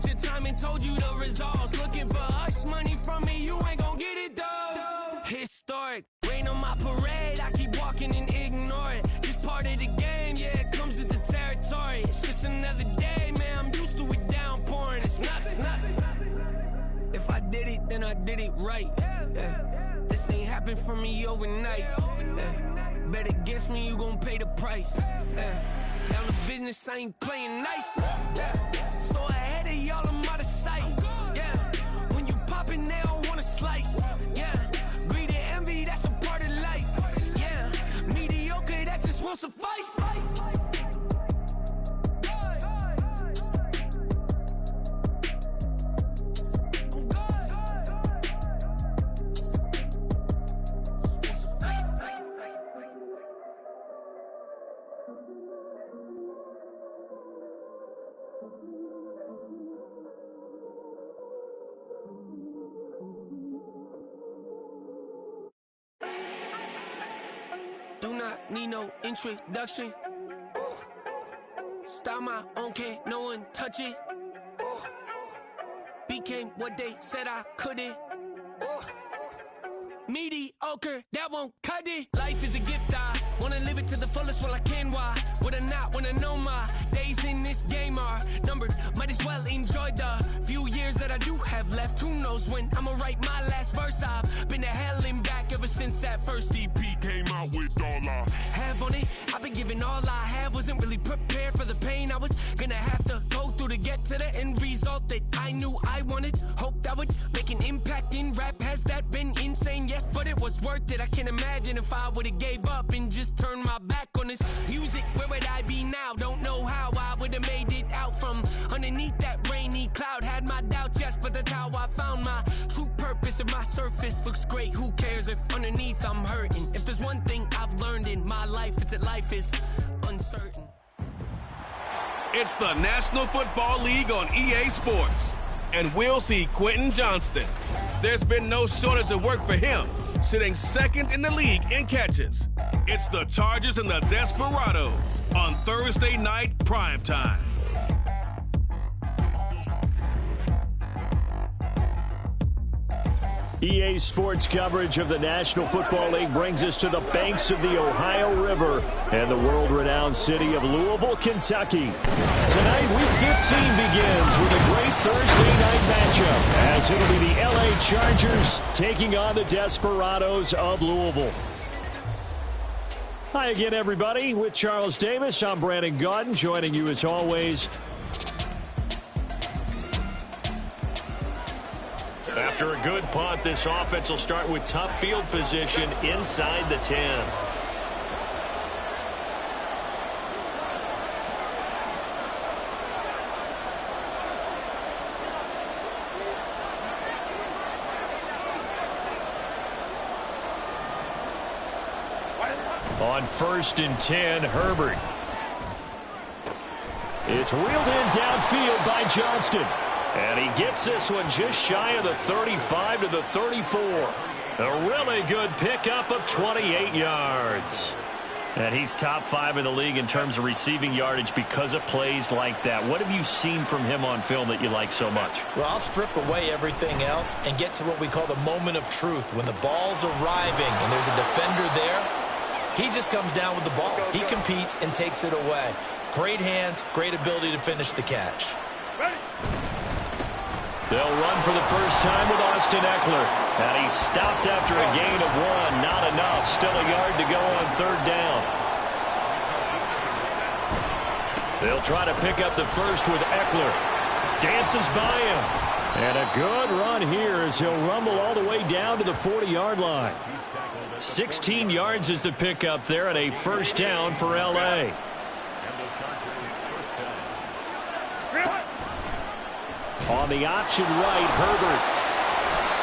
bought your time and told you the results. Looking for hush money from me, you ain't gon' get it though. Historic, rain on my parade, I keep walking and ignore it. Just part of the game, yeah, it comes with the territory. It's just another day, man, I'm used to it downpouring. It's nothing. If I did it, then I did it right. This ain't happened for me overnight. Bet against me, you gon' pay the price. Down the business, I ain't playing nice. So ahead of y'all, I'm out of sight. When you poppin', they don't wanna slice. Greed and envy, that's a part of life. Mediocre, that just won't suffice. Do not need no introduction. Style my own, can't no one touch it. Became what they said I couldn't. Mediocre, that won't cut it. Life is a gift, I wanna live it to the fullest while I can. Why would I not wanna know my days in this game are numbered? Might as well enjoy the few years that I do have left. Who knows when I'ma write my last verse? I've been to hell and back ever since that first EP came out with all I have on it. I've been giving all I have, wasn't really prepared for the pain I was gonna have to go through to get to the end result that I knew I wanted. Hope that would make an impact in rap. Has that been insane? Yes, but it was worth it. I can't imagine if I would've gave up and just turned my back on this music. Where would I be now? Don't know how I would've made it out from underneath that rainy cloud. Had my doubts, yes, but that's how I found my true purpose. If my surface looks great, who cares if underneath I'm hurting? If there's one thing I've learned in my life, it's that life is uncertain. It's the National Football League on EA Sports, and we'll see Quentin Johnston. There's been no shortage of work for him, sitting second in the league in catches. It's the Chargers and the Desperados on Thursday night primetime. EA Sports coverage of the National Football League brings us to the banks of the Ohio River and the world-renowned city of Louisville, Kentucky. Tonight, Week 15 begins with a great Thursday night matchup, as it'll be the LA Chargers taking on the Desperados of Louisville. Hi again, everybody. With Charles Davis, I'm Brandon Gaudin, joining you as always. After a good punt, this offense will start with tough field position inside the 10. On 1st and 10, Herbert. It's reeled in downfield by Johnston. And he gets this one just shy of the 35 to the 34. A really good pickup of 28 yards. And he's top 5 in the league in terms of receiving yardage because of plays like that. What have you seen from him on film that you like so much? Well, I'll strip away everything else and get to what we call the moment of truth. When the ball's arriving and there's a defender there, he just comes down with the ball. He competes and takes it away. Great hands, great ability to finish the catch. They'll run for the first time with Austin Eckler. And he's stopped after a gain of 1. Not enough. Still a yard to go on 3rd down. They'll try to pick up the first with Eckler. Dances by him. And a good run here as he'll rumble all the way down to the 40-yard line. 16 yards is the pickup there, and a first down for L.A. On the option right, Herbert.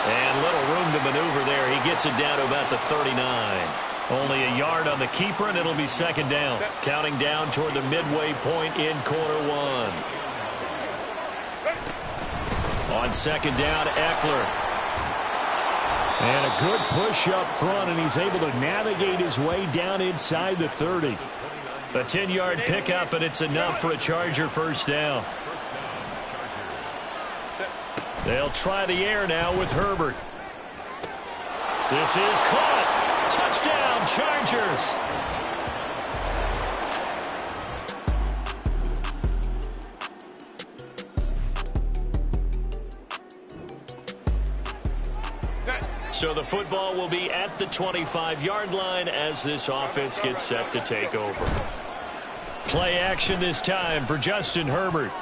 And little room to maneuver there. He gets it down to about the 39. Only a yard on the keeper, and it'll be 2nd down. Counting down toward the midway point in quarter 1. On 2nd down, Eckler. And a good push up front, and he's able to navigate his way down inside the 30. A 10-yard pickup, and it's enough for a Charger first down. They'll try the air now with Herbert. This is caught. Touchdown, Chargers. So the football will be at the 25-yard line as this offense gets set to take over. Play action this time for Justin Herbert.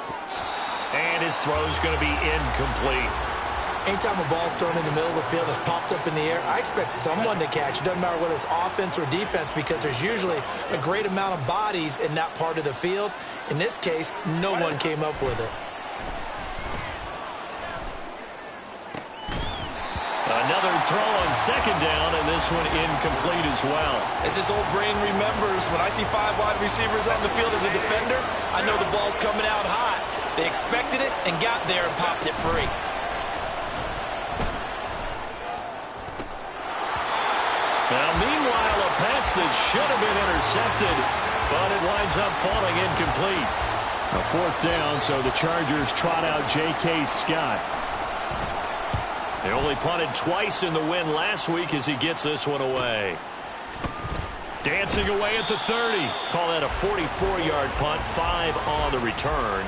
And his throw is going to be incomplete. Anytime a ball's thrown in the middle of the field that's popped up in the air, I expect someone to catch. It doesn't matter whether it's offense or defense because there's usually a great amount of bodies in that part of the field. In this case, no one came up with it. Another throw on second down, and this one incomplete as well. As his old brain remembers, when I see 5 wide receivers on the field as a defender, I know the ball's coming out hot. They expected it and got there and popped it free. Now, meanwhile, a pass that should have been intercepted, but it winds up falling incomplete. A fourth down, so the Chargers trot out J.K. Scott. They only punted twice in the win last week as he gets this one away. Dancing away at the 30. Call that a 44-yard punt, 5 on the return.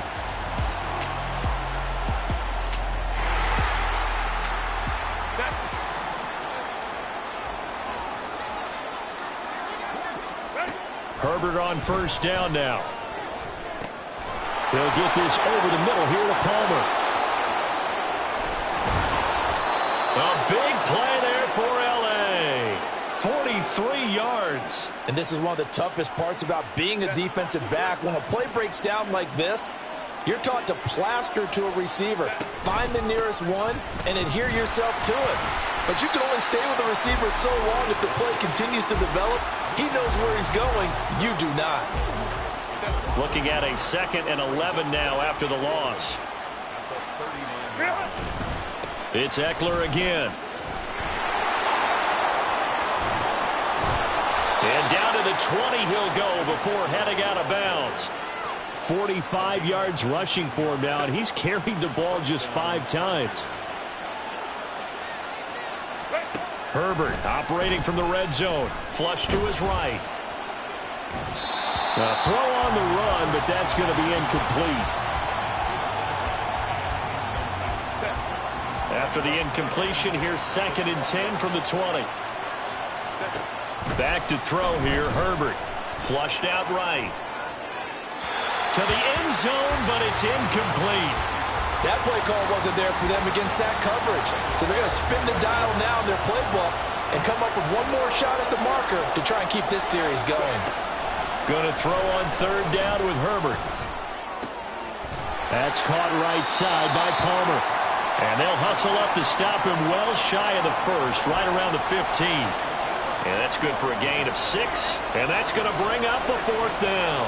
Herbert on first down now. They'll get this over the middle here to Palmer. A big play there for L.A. 43 yards. And this is one of the toughest parts about being a defensive back. When a play breaks down like this, you're taught to plaster to a receiver. Find the nearest one and adhere yourself to it. But you can only stay with the receiver so long if the play continues to develop. He knows where he's going. You do not. Looking at a 2nd and 11 now after the loss. It's Eckler again. And down to the 20 he'll go before heading out of bounds. 45 yards rushing for him now, and he's carried the ball just 5 times. Herbert operating from the red zone. Flush to his right. A throw on the run, but that's going to be incomplete. After the incompletion, here's 2nd and 10 from the 20. Back to throw here, Herbert. Flushed out right. To the end zone, but it's incomplete. That play call wasn't there for them against that coverage. So they're going to spin the dial now in their playbook and come up with one more shot at the marker to try and keep this series going. Going to throw on 3rd down with Herbert. That's caught right side by Palmer. And they'll hustle up to stop him well shy of the 1st, right around the 15. And that's good for a gain of 6. And that's going to bring up a 4th down.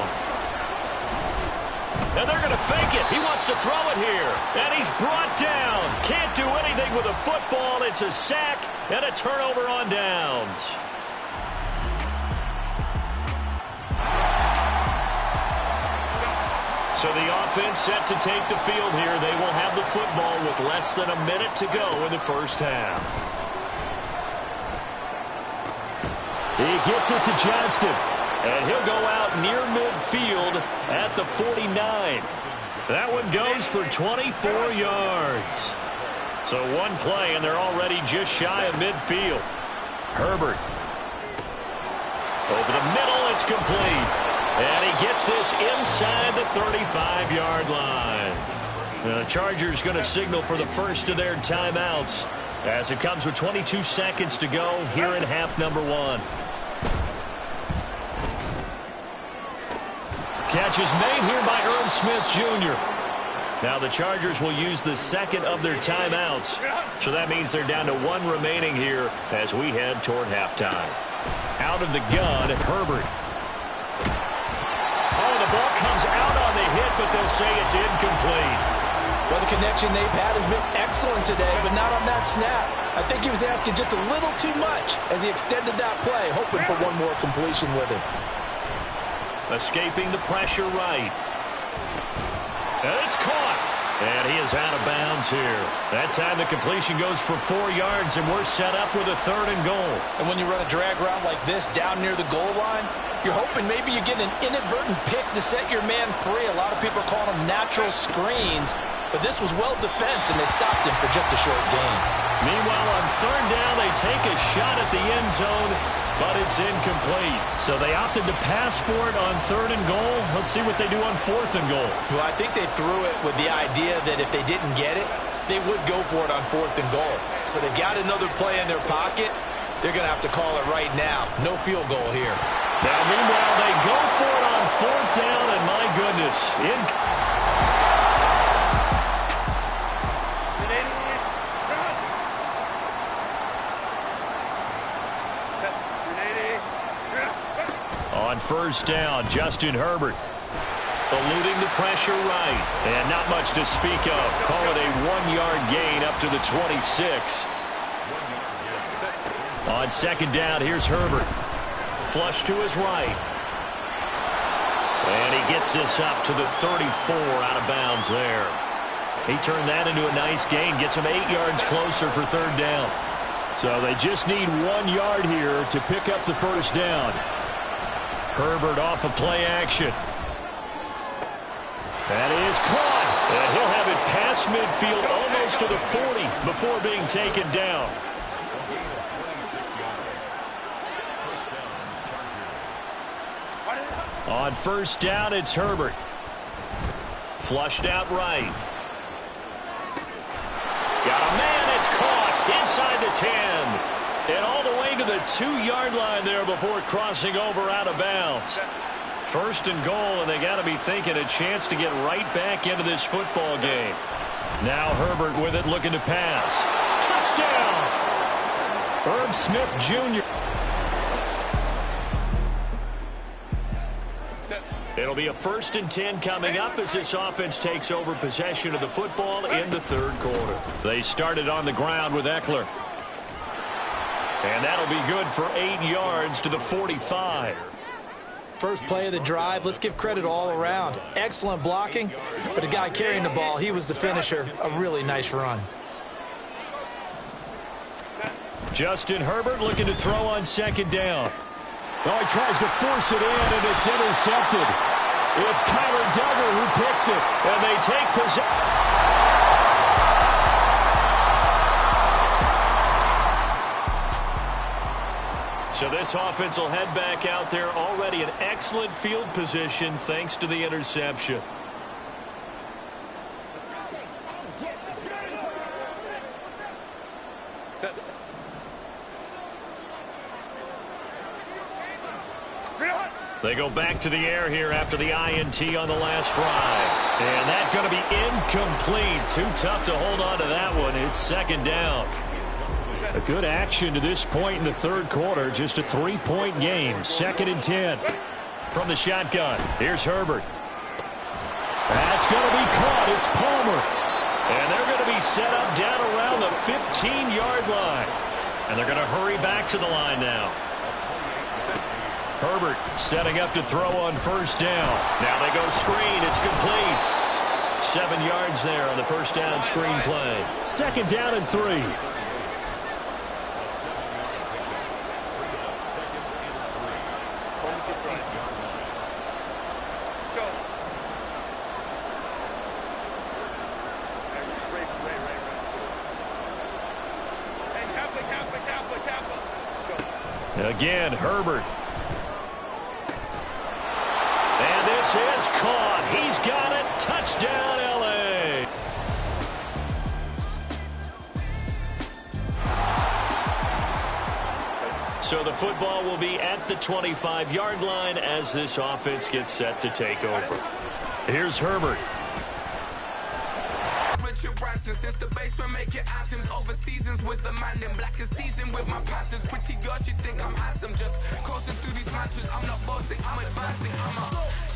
And they're going to fake it. He wants to throw it here. And he's brought down. Can't do anything with a football. It's a sack and a turnover on downs. So the offense set to take the field here. They will have the football with less than a minute to go in the first half. He gets it to Johnston. And he'll go out near midfield at the 49. That one goes for 24 yards. So one play, and they're already just shy of midfield. Herbert. Over the middle, it's complete. And he gets this inside the 35-yard line. The Chargers going to signal for the first of their timeouts as it comes with 22 seconds to go here in half number 1. Catch is made here by Irv Smith Jr. Now the Chargers will use the 2nd of their timeouts. So that means they're down to 1 remaining here as we head toward halftime. Out of the gun, Herbert. Oh, the ball comes out on the hit, but they'll say it's incomplete. Well, the connection they've had has been excellent today, but not on that snap. I think he was asking just a little too much as he extended that play, hoping for one more completion with him. Escaping the pressure right. And it's caught. And he is out of bounds here. That time the completion goes for 4 yards, and we're set up with a 3rd and goal. And when you run a drag route like this down near the goal line, you're hoping maybe you get an inadvertent pick to set your man free. A lot of people are calling them natural screens, but this was well defense, and they stopped him for just a short gain. Meanwhile, on 3rd down, they take a shot at the end zone, but it's incomplete. So they opted to pass for it on 3rd and goal. Let's see what they do on 4th and goal. Well, I think they threw it with the idea that if they didn't get it, they would go for it on 4th and goal. So they've got another play in their pocket. They're going to have to call it right now. No field goal here. Now, meanwhile, they go for it on 4th down, and my goodness, on 1st down, Justin Herbert eluding the pressure right. And not much to speak of. Call it a 1-yard gain up to the 26. On 2nd down, here's Herbert. Flush to his right. And he gets this up to the 34, out of bounds there. He turned that into a nice gain. Gets him 8 yards closer for 3rd down. So they just need 1 yard here to pick up the 1st down. Herbert off of play action. That is caught. And he'll have it past midfield almost to the 40 before being taken down. On 1st down, it's Herbert. Flushed out right. Got a man. It's caught inside the 10. And all the way to the 2-yard line there before crossing over out of bounds. 1st and goal, and they got to be thinking a chance to get right back into this football game. Now Herbert with it, looking to pass. Touchdown! Herb Smith Jr. It'll be a 1st and 10 coming up as this offense takes over possession of the football in the 3rd quarter. They started on the ground with Eckler. And that'll be good for 8 yards to the 45. First play of the drive, let's give credit all around. Excellent blocking, but the guy carrying the ball, he was the finisher. A really nice run. Justin Herbert looking to throw on 2nd down. Oh, he tries to force it in, and it's intercepted. It's Kyler Duggar who picks it, and they take possession. So this offense will head back out there, already in excellent field position thanks to the interception. They go back to the air here after the INT on the last drive. And that's going to be incomplete. Too tough to hold on to that one. It's 2nd down. A good action to this point in the 3rd quarter. Just a 3-point game. 2nd and 10. From the shotgun, here's Herbert. That's going to be caught. It's Palmer. And they're going to be set up down around the 15-yard line. And they're going to hurry back to the line now. Herbert setting up to throw on 1st down. Now they go screen. It's complete. 7 yards there on the 1st down screen play. 2nd down and 3. Again, Herbert. And this is caught. He's got it. Touchdown, L.A. So the football will be at the 25-yard line as this offense gets set to take over. Here's Herbert. Since the basement making items over seasons with the man in black is seasoned with my patterns. Pretty girl, she think I'm handsome. Just coasting through these matches. I'm not bossing, I'm advancing.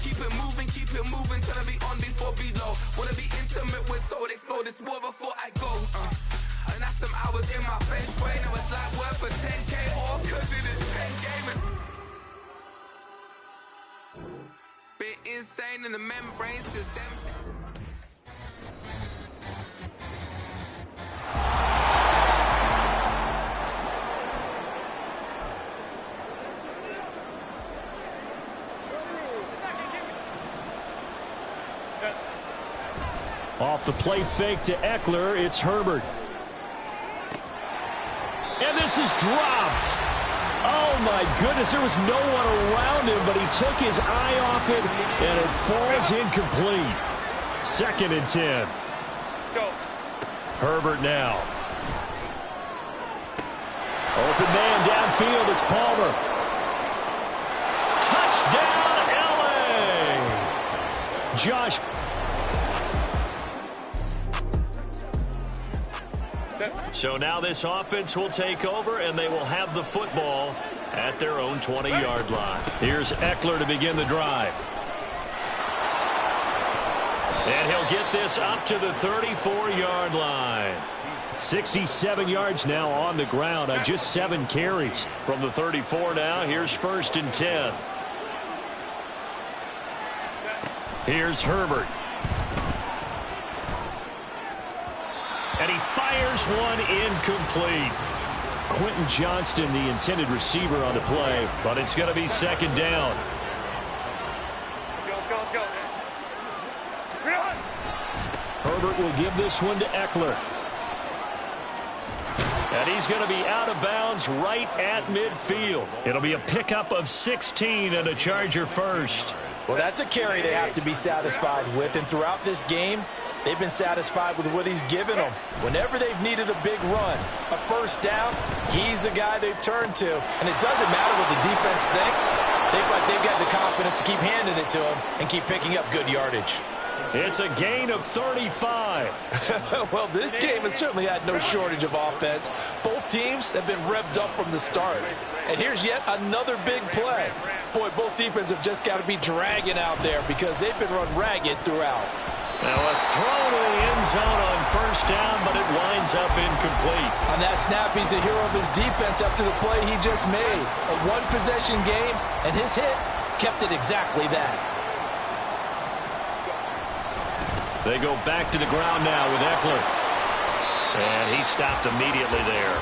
Keep it moving till I be on before below. Wanna be intimate with soul, explore this war before I go. And that's some hours in my French way. Now it's like worth for 10K or cause it is 10 game. Bit insane in the membrane system. Off the play fake to Eckler, it's Herbert. And this is dropped. Oh, my goodness, there was no one around him, but he took his eye off it, and it falls incomplete. 2nd and 10. Go. Herbert now. Open man downfield, it's Palmer. Touchdown, L.A. Josh. So now this offense will take over, and they will have the football at their own 20-yard line. Here's Eckler to begin the drive. And he'll get this up to the 34-yard line. 67 yards now on the ground on just 7 carries. From the 34 now, here's 1st and 10. Here's Herbert. And he fires one incomplete. Quentin Johnston, the intended receiver on the play, but it's going to be 2nd down. Go. Herbert will give this one to Eckler. And he's going to be out of bounds right at midfield. It'll be a pickup of 16 and a Charger first. Well, that's a carry they have to be satisfied with, and throughout this game, they've been satisfied with what he's given them. Whenever they've needed a big run, a 1st down, he's the guy they've turned to. And it doesn't matter what the defense thinks. They've got the confidence to keep handing it to him and keep picking up good yardage. It's a gain of 35. Well, this game has certainly had no shortage of offense. Both teams have been revved up from the start. And here's yet another big play. Boy, both defenses have just got to be dragging out there because they've been run ragged throughout. Now a throw to the end zone on 1st down, but it winds up incomplete. On that snap, he's the hero of his defense after the play he just made. A one-possession game, and his hit kept it exactly that. They go back to the ground now with Eckler. And he stopped immediately there.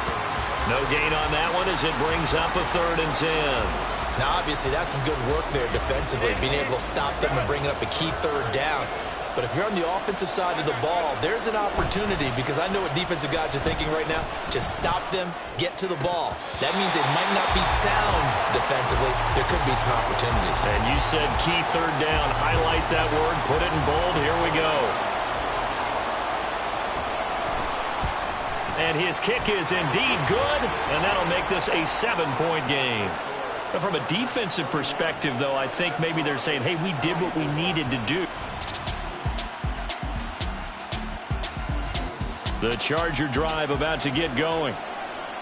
No gain on that one as it brings up a 3rd and 10. Now, obviously, that's some good work there defensively, being able to stop them and bring up a key 3rd down. But if you're on the offensive side of the ball, there's an opportunity because I know what defensive guys are thinking right now. Just stop them, get to the ball. That means they might not be sound defensively. There could be some opportunities. And you said key 3rd down. Highlight that word. Put it in bold. Here we go. And his kick is indeed good, and that'll make this a 7-point game. But from a defensive perspective, though, I think maybe they're saying, hey, we did what we needed to do. The Charger drive about to get going.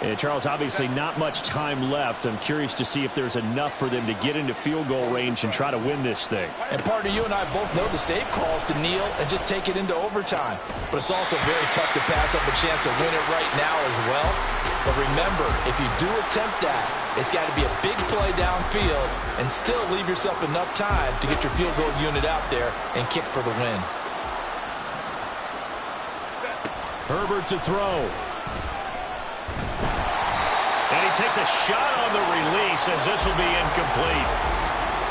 And Charles, obviously not much time left. I'm curious to see if there's enough for them to get into field goal range and try to win this thing. And partner, you and I both know the safe calls to kneel and just take it into overtime. But it's also very tough to pass up a chance to win it right now as well. But remember, if you do attempt that, it's got to be a big play downfield and still leave yourself enough time to get your field goal unit out there and kick for the win. Herbert to throw. And he takes a shot on the release as this will be incomplete.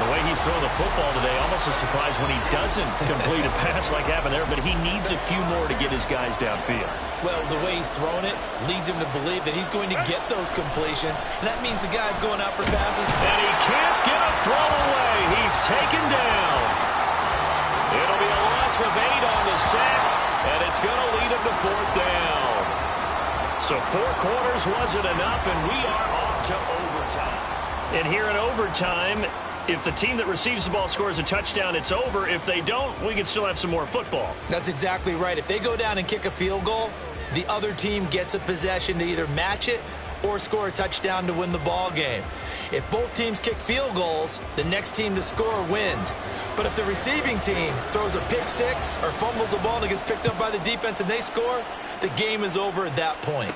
The way he's throwing the football today, almost a surprise when he doesn't complete a pass like happened there, but he needs a few more to get his guys downfield. Well, the way he's thrown it leads him to believe that he's going to get those completions, and that means the guy's going out for passes. And he can't get a throw away. He's taken down. It'll be a loss of 8 on the sack, and it's going to lead him to 4th down. So 4 quarters wasn't enough, and we are off to overtime. And here in overtime, if the team that receives the ball scores a touchdown, it's over. If they don't, we can still have some more football. That's exactly right. If they go down and kick a field goal, the other team gets a possession to either match it or score a touchdown to win the ball game. If both teams kick field goals, the next team to score wins. But if the receiving team throws a pick six or fumbles the ball and it gets picked up by the defense and they score, the game is over at that point.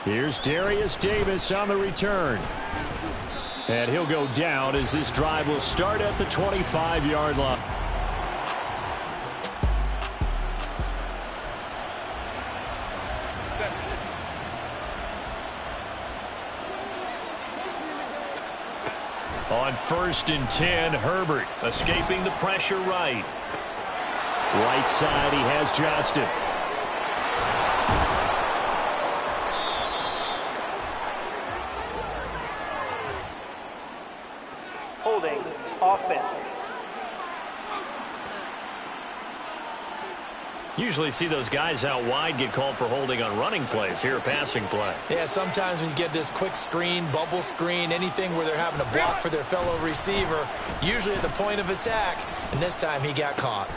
Here's Darius Davis on the return. And he'll go down as this drive will start at the 25-yard line. On 1st and 10, Herbert escaping the pressure right. Right side, he has Johnston. Holding offense. Usually see those guys out wide get called for holding on running plays. Here, a passing play. Yeah, sometimes when you get this quick screen, bubble screen, anything where they're having to block for their fellow receiver, usually at the point of attack, and this time he got caught.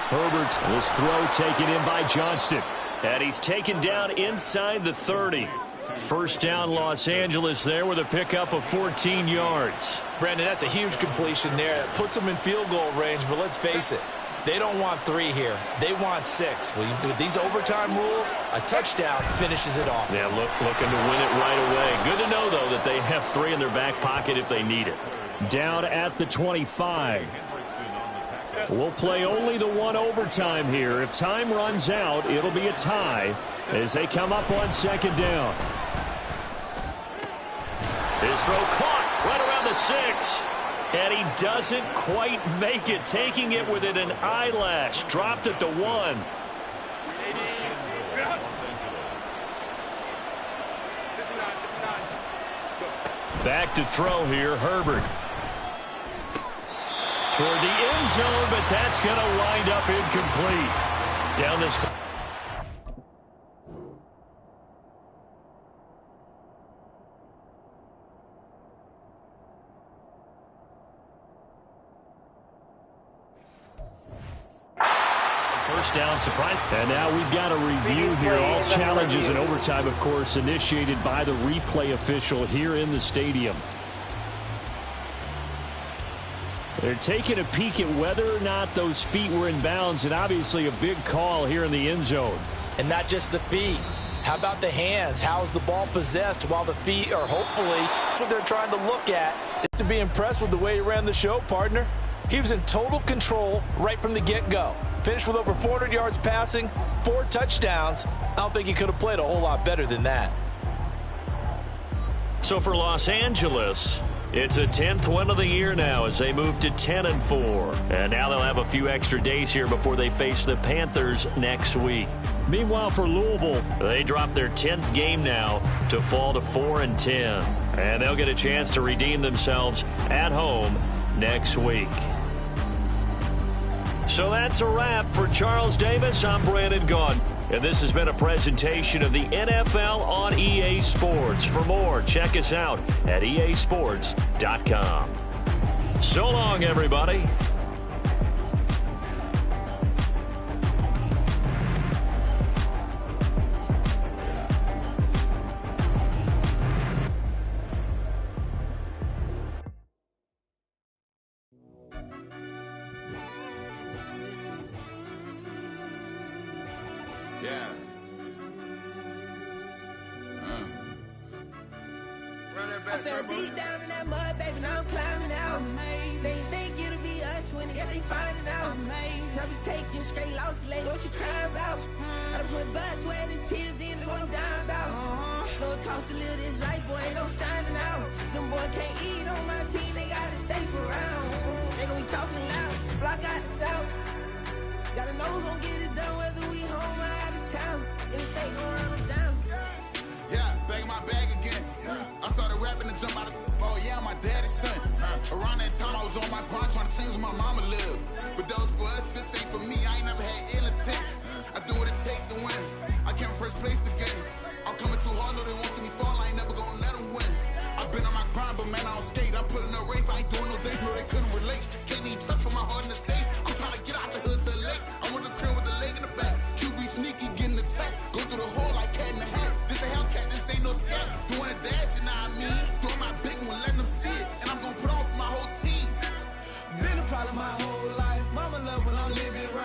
Herbert's this throw taken in by Johnston. And he's taken down inside the 30. First down, Los Angeles there with a pickup of 14 yards. Brandon, that's a huge completion there. It puts them in field goal range, but let's face it, they don't want 3 here. They want 6. With these overtime rules, a touchdown finishes it off. Yeah, looking to win it right away. Good to know, though, that they have 3 in their back pocket if they need it. Down at the 25. We'll play only the 1 overtime here. If time runs out, it'll be a tie as they come up on second down. His throw caught right around the 6. And he doesn't quite make it, taking it within an eyelash. Dropped at the 1. Back to throw here, Herbert. Toward the end zone, but that's going to wind up incomplete. Down this... First down, surprise. And now we've got a review here. All challenges in overtime, of course, initiated by the replay official here in the stadium. They're taking a peek at whether or not those feet were in bounds, and obviously a big call here in the end zone. And not just the feet. How about the hands? How is the ball possessed while the feet are hopefully what they're trying to look at? Just to be impressed with the way he ran the show, partner. He was in total control right from the get-go. Finished with over 400 yards passing, 4 touchdowns. I don't think he could have played a whole lot better than that. So for Los Angeles, it's a 10th win of the year now as they move to 10-4. And now they'll have a few extra days here before they face the Panthers next week. Meanwhile, for Louisville, they drop their 10th game now to fall to 4-10. And they'll get a chance to redeem themselves at home next week. So that's a wrap for Charles Davis. I'm Brandon Gaudin. And this has been a presentation of the NFL on EA Sports. For more, check us out at easports.com. So long, everybody. I fell deep down in that mud, baby, now I'm climbing out. They think it'll be us when they finding out. I be taking straight losses, like what you crying about? I done put blood, sweat, and tears in, just what I'm dying about. Know it costs to live this life, boy, ain't no signing out. Them boy can't eat on my team, they gotta stay for round. They gon' be talking loud, block out the south. Gotta know who gon' get it done, whether we home or out of town. In the state gon' run them down. Yeah, back in my bag again. I started rapping to jump out of oh yeah, I'm my daddy's son. Around that time I was on my grind trying to change where my mama lived. But that was for us, this ain't for me. I ain't never had ill intent. I do what it take to win. I came first place again. I'm coming